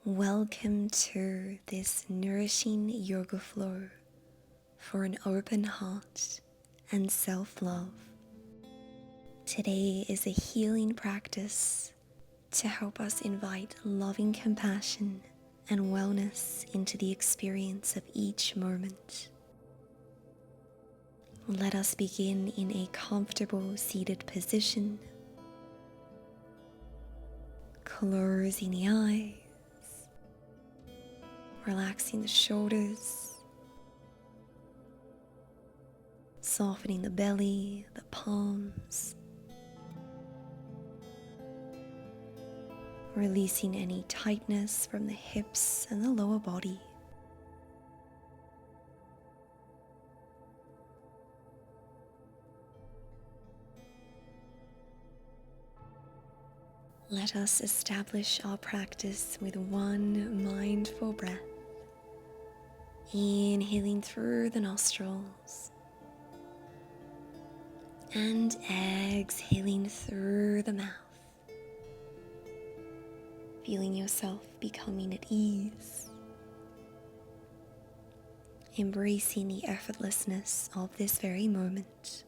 Welcome to this nourishing yoga flow for an open heart and self-love. Today is a healing practice to help us invite loving compassion and wellness into the experience of each moment. Let us begin in a comfortable seated position, closing the eyes, relaxing the shoulders, softening the belly, the palms, releasing any tightness from the hips and the lower body. Let us establish our practice with one mindful breath. Inhaling through the nostrils and exhaling through the mouth. Feeling yourself becoming at ease. Embracing the effortlessness of this very moment.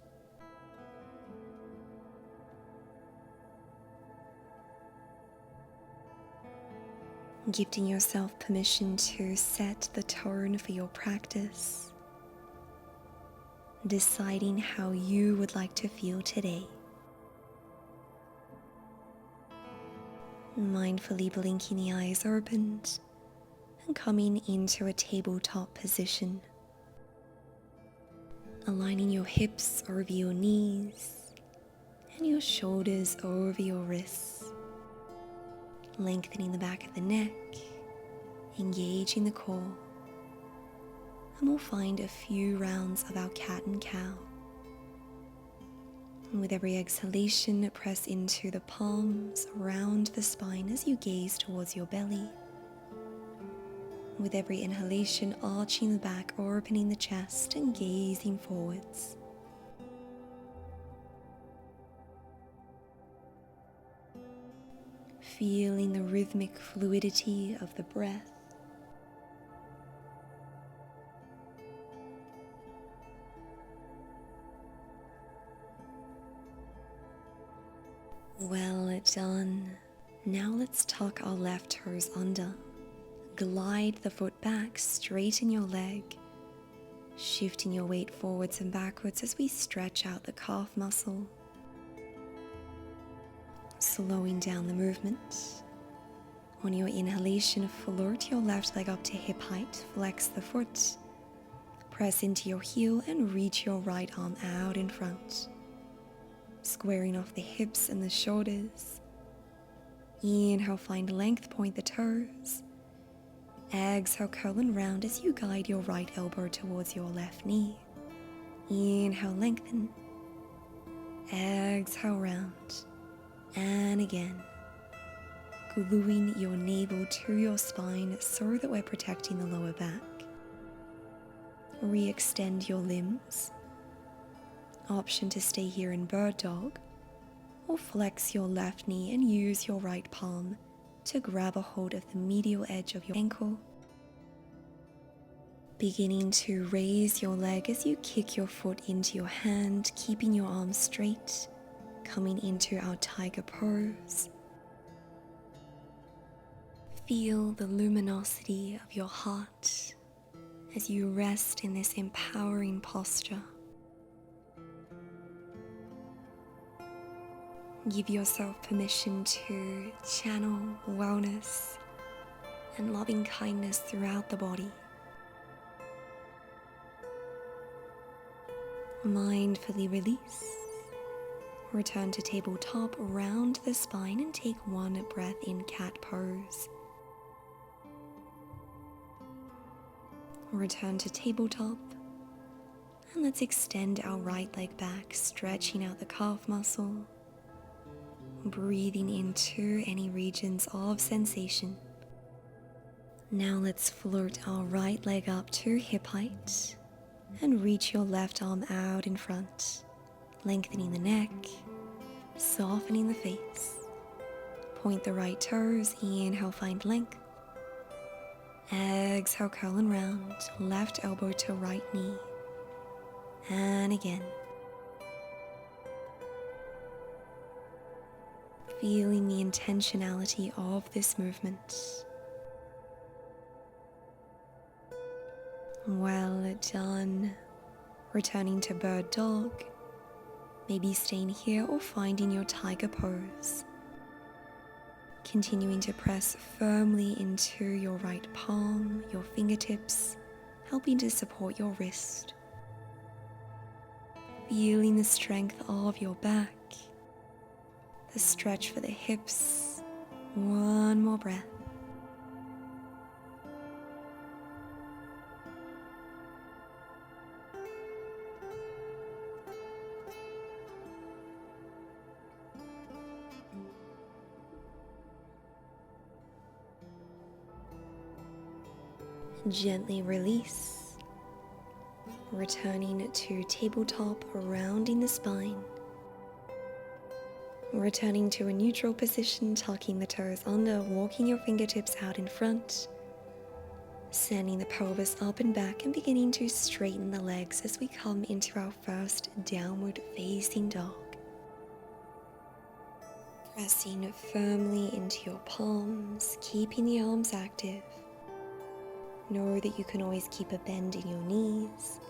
Gifting yourself permission to set the tone for your practice, deciding how you would like to feel today. Mindfully blinking the eyes opened and coming into a tabletop position. Aligning your hips over your knees and your shoulders over your wrists. Lengthening the back of the neck, engaging the core, and we'll find a few rounds of our cat and cow. And with every exhalation, press into the palms around the spine as you gaze towards your belly. With every inhalation, arching the back, opening the chest, and gazing forwards. Feeling the rhythmic fluidity of the breath. Well done. Now let's tuck our left toes under. Glide the foot back, straighten your leg. Shifting your weight forwards and backwards as we stretch out the calf muscle. Slowing down the movement. On your inhalation, float your left leg up to hip height, flex the foot, press into your heel and reach your right arm out in front, squaring off the hips and the shoulders. Inhale, find length, point the toes. Exhale, curl and round as you guide your right elbow towards your left knee. Inhale, lengthen. Exhale, round. And again, gluing your navel to your spine so that we're protecting the lower back. Re-extend your limbs. Option to stay here in bird dog, or flex your left knee and use your right palm to grab a hold of the medial edge of your ankle. Beginning to raise your leg as you kick your foot into your hand, keeping your arms straight. Coming into our tiger pose. Feel the luminosity of your heart as you rest in this empowering posture. Give yourself permission to channel wellness and loving kindness throughout the body. Mindfully release. Return to tabletop, round the spine and take one breath in cat pose. Return to tabletop and let's extend our right leg back, stretching out the calf muscle, breathing into any regions of sensation. Now let's float our right leg up to hip height and reach your left arm out in front. Lengthening the neck, softening the face. Point the right toes, inhale, find length. Exhale, curl and round, left elbow to right knee. And again. Feeling the intentionality of this movement. Well done. Returning to bird dog. Maybe staying here or finding your tiger pose. Continuing to press firmly into your right palm, your fingertips, helping to support your wrist. Feeling the strength of your back, the stretch for the hips. One more breath. Gently release, returning to tabletop, rounding the spine. Returning to a neutral position, tucking the toes under, walking your fingertips out in front. Sending the pelvis up and back and beginning to straighten the legs as we come into our first downward facing dog. Pressing firmly into your palms, keeping the arms active. Know that you can always keep a bend in your knees.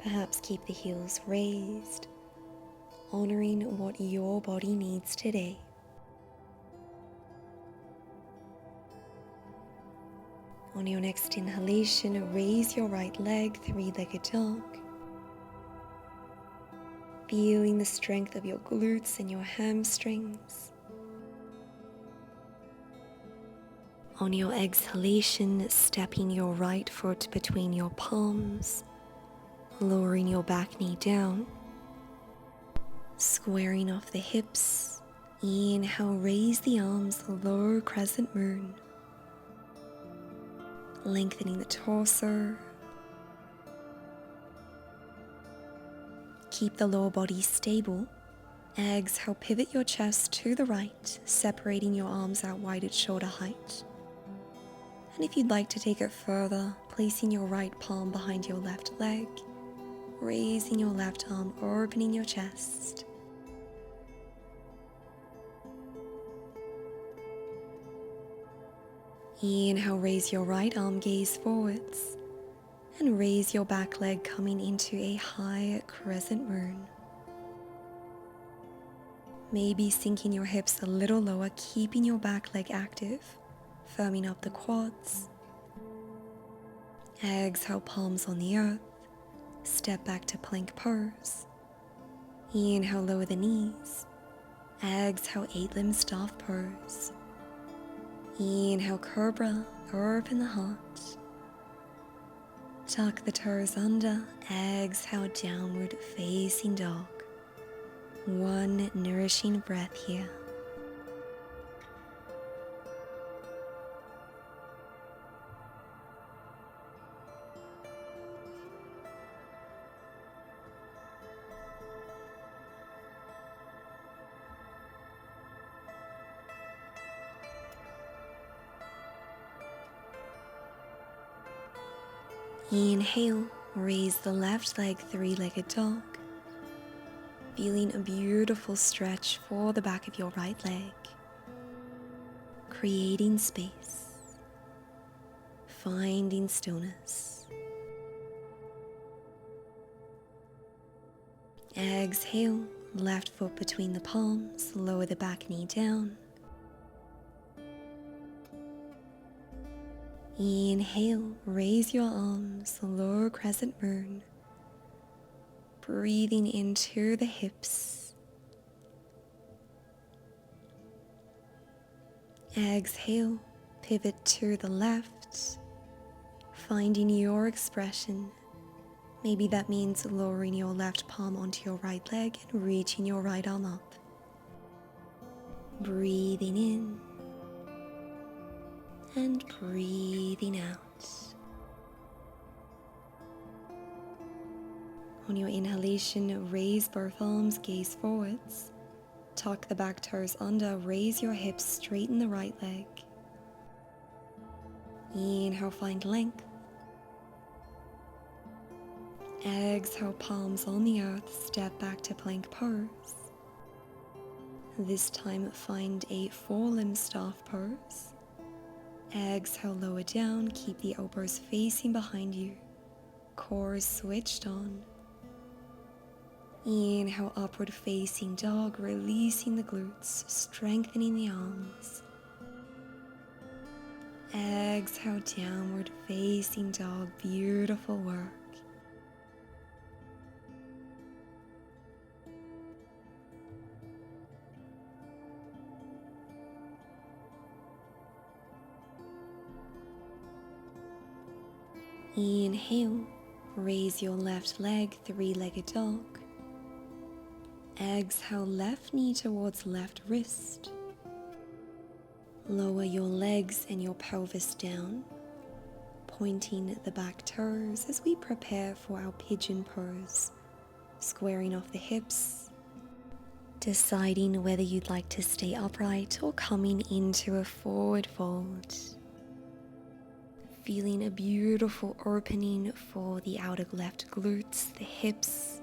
Perhaps keep the heels raised, honoring what your body needs today. On your next inhalation, raise your right leg, three-legged dog. Feeling the strength of your glutes and your hamstrings. On your exhalation, stepping your right foot between your palms, lowering your back knee down, squaring off the hips. Inhale, raise the arms, lower crescent moon, lengthening the torso. Keep the lower body stable. Exhale, pivot your chest to the right, separating your arms out wide at shoulder height. And if you'd like to take it further, placing your right palm behind your left leg, raising your left arm, opening your chest. Inhale, raise your right arm, gaze forwards, and raise your back leg, coming into a high crescent moon. Maybe sinking your hips a little lower, keeping your back leg active, firming up the quads. Exhale, palms on the earth. Step back to plank pose. Inhale, lower the knees. Exhale, 8-limb staff pose. Inhale, cobra, open the heart. Tuck the toes under. Exhale, downward facing dog. One nourishing breath here. Inhale, raise the left leg, three-legged dog. Feeling a beautiful stretch for the back of your right leg. Creating space. Finding stillness. Exhale, left foot between the palms, lower the back knee down. Inhale, raise your arms, lower crescent moon. Breathing into the hips. Exhale, pivot to the left, finding your expression. Maybe that means lowering your left palm onto your right leg and reaching your right arm up. Breathing in and breathing out. On your inhalation, raise both arms, gaze forwards. Tuck the back toes under, raise your hips, straighten the right leg. Inhale, find length. Exhale, palms on the earth, step back to plank pose. This time find a four-limb staff pose. Exhale, lower down, keep the elbows facing behind you. Core is switched on. Inhale, upward facing dog, releasing the glutes, strengthening the arms. Exhale, downward facing dog, beautiful work. Inhale, raise your left leg, three-legged dog. Exhale, left knee towards left wrist. Lower your legs and your pelvis down, pointing the back toes as we prepare for our pigeon pose, squaring off the hips, deciding whether you'd like to stay upright or coming into a forward fold. Feeling a beautiful opening for the outer left glutes, the hips.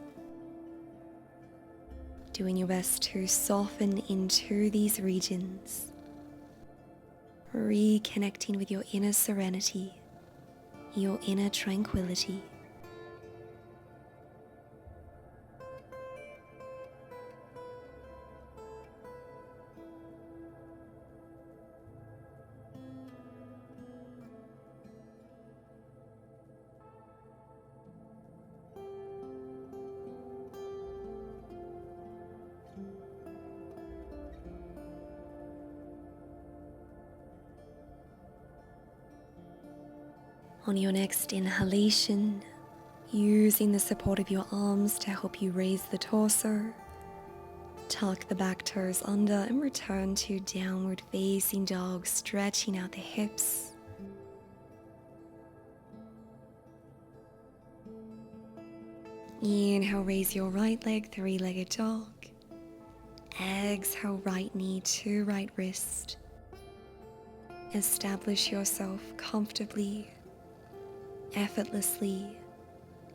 Doing your best to soften into these regions. Reconnecting with your inner serenity, your inner tranquility. On your next inhalation, using the support of your arms to help you raise the torso, tuck the back toes under and return to downward facing dog, stretching out the hips. Inhale, raise your right leg, three-legged dog. Exhale, right knee to right wrist. Establish yourself comfortably, effortlessly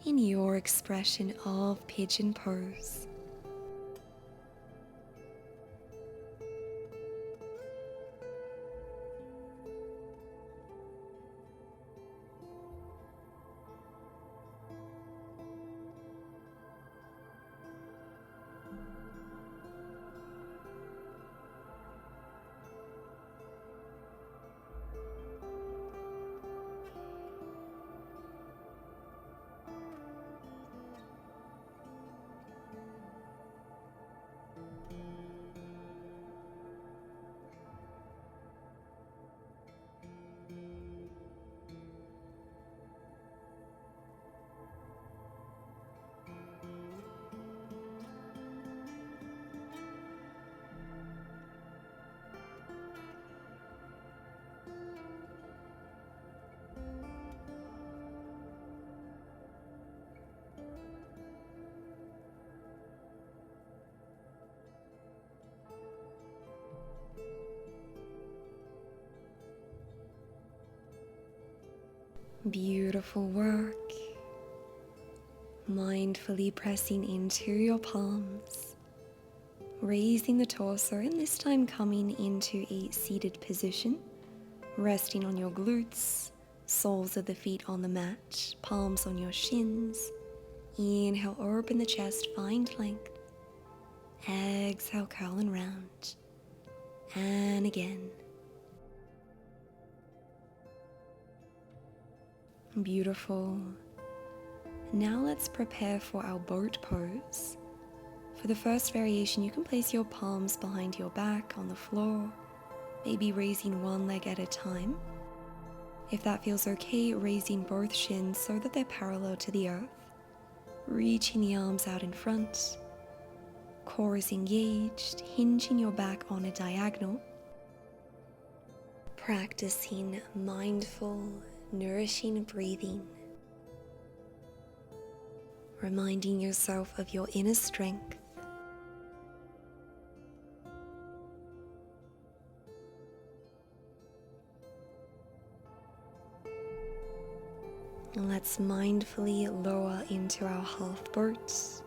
in your expression of pigeon pose. Beautiful work. Mindfully pressing into your palms, raising the torso, and this time coming into a seated position, resting on your glutes, soles of the feet on the mat, palms on your shins. Inhale, open the chest, find length. Exhale, curl and round. And again. Beautiful. Now let's prepare for our boat pose. For the first variation, you can place your palms behind your back on the floor, maybe raising one leg at a time. If that feels okay, raising both shins so that they're parallel to the earth, reaching the arms out in front, core is engaged, hinging your back on a diagonal, practicing mindful, nourishing breathing, reminding yourself of your inner strength. And let's mindfully lower into our half boat,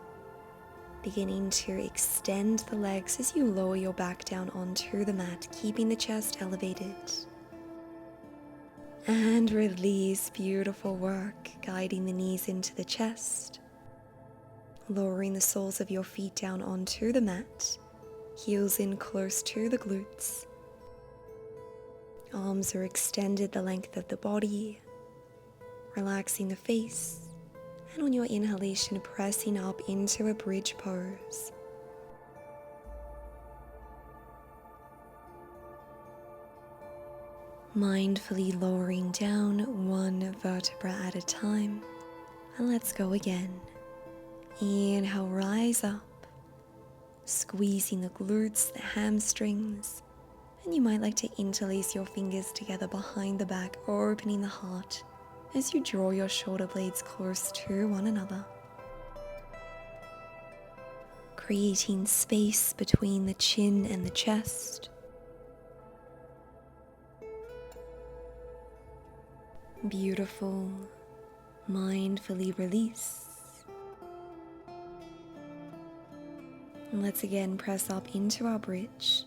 beginning to extend the legs as you lower your back down onto the mat, keeping the chest elevated. And release. Beautiful work, guiding the knees into the chest, lowering the soles of your feet down onto the mat, heels in close to the glutes. Arms are extended the length of the body, relaxing the face, and on your inhalation, pressing up into a bridge pose. Mindfully lowering down one vertebra at a time. And let's go again. Inhale, rise up, squeezing the glutes, the hamstrings, and you might like to interlace your fingers together behind the back, opening the heart as you draw your shoulder blades close to one another, creating space between the chin and the chest. Beautiful. Mindfully release. And let's again press up into our bridge,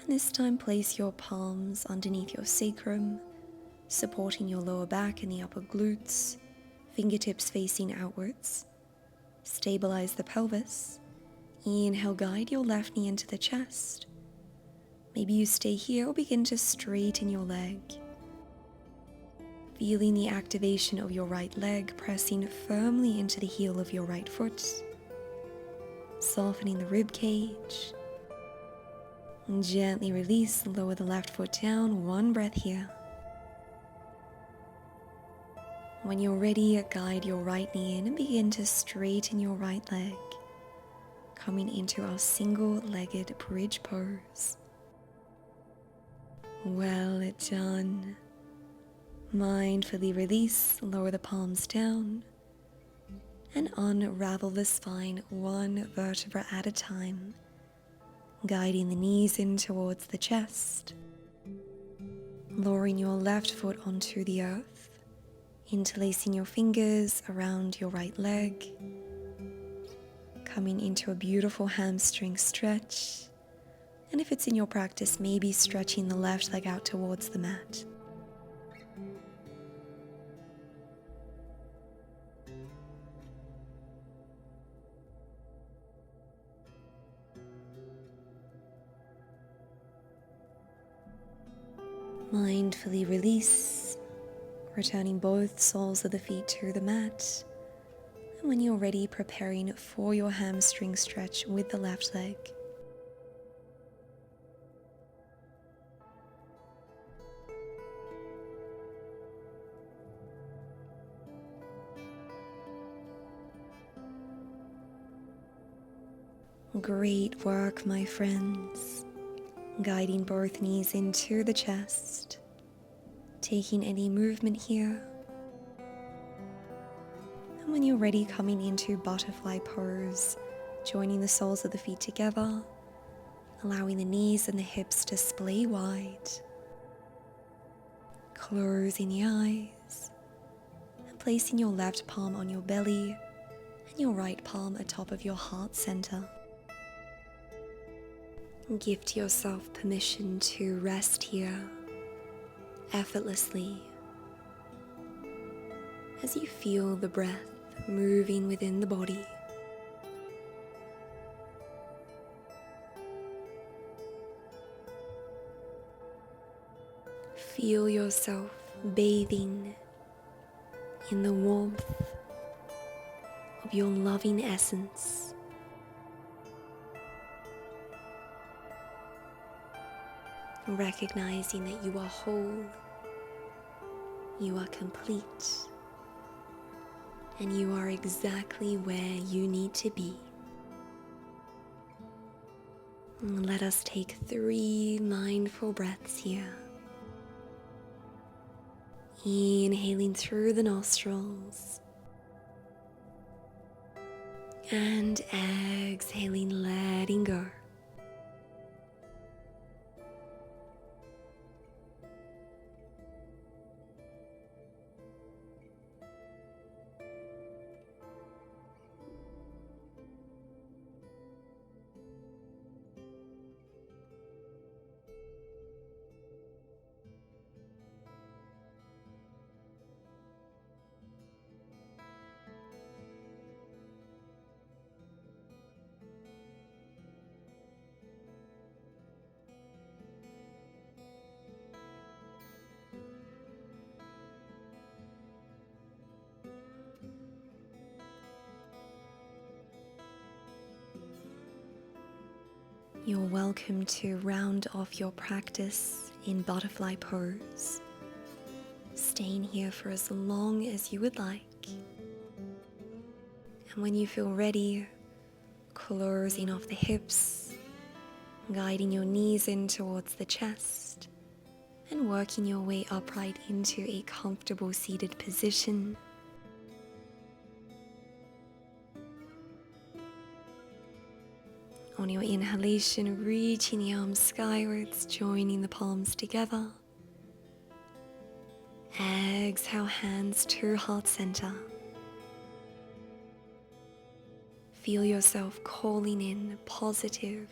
and this time place your palms underneath your sacrum, supporting your lower back and the upper glutes, fingertips facing outwards. Stabilize the pelvis. Inhale, guide your left knee into the chest. Maybe you stay here or begin to straighten your leg. Feeling the activation of your right leg, pressing firmly into the heel of your right foot. Softening the rib cage. And gently release, lower the left foot down, one breath here. When you're ready, guide your right knee in and begin to straighten your right leg, coming into our single-legged bridge pose. Well done. Mindfully release, lower the palms down, and unravel the spine one vertebra at a time, guiding the knees in towards the chest, lowering your left foot onto the earth, interlacing your fingers around your right leg, coming into a beautiful hamstring stretch, and if it's in your practice, maybe stretching the left leg out towards the mat. Mindfully release, returning both soles of the feet to the mat. And when you're ready, preparing for your hamstring stretch with the left leg. Great work, my friends. Guiding both knees into the chest, taking any movement here. And when you're ready, coming into butterfly pose, joining the soles of the feet together, allowing the knees and the hips to splay wide, closing the eyes, and placing your left palm on your belly and your right palm atop of your heart center. Gift yourself permission to rest here effortlessly as you feel the breath moving within the body. Feel yourself bathing in the warmth of your loving essence. Recognizing that you are whole, you are complete, and you are exactly where you need to be. Let us take 3 mindful breaths here. Inhaling through the nostrils and exhaling, letting go. You're welcome to round off your practice in butterfly pose, staying here for as long as you would like. And when you feel ready, closing off the hips, guiding your knees in towards the chest, and working your way upright into a comfortable seated position. On your inhalation, reaching the arms skywards, joining the palms together. Exhale, hands to heart center. Feel yourself calling in positive,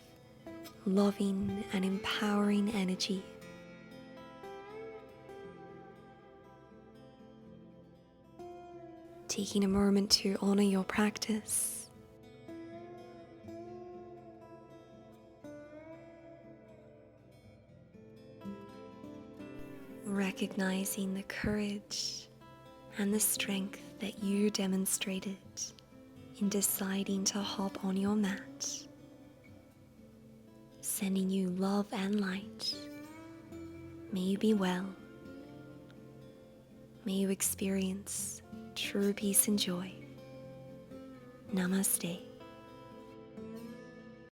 loving, and empowering energy. Taking a moment to honor your practice. Recognizing the courage and the strength that you demonstrated in deciding to hop on your mat. Sending you love and light. May you be well. May you experience true peace and joy. Namaste.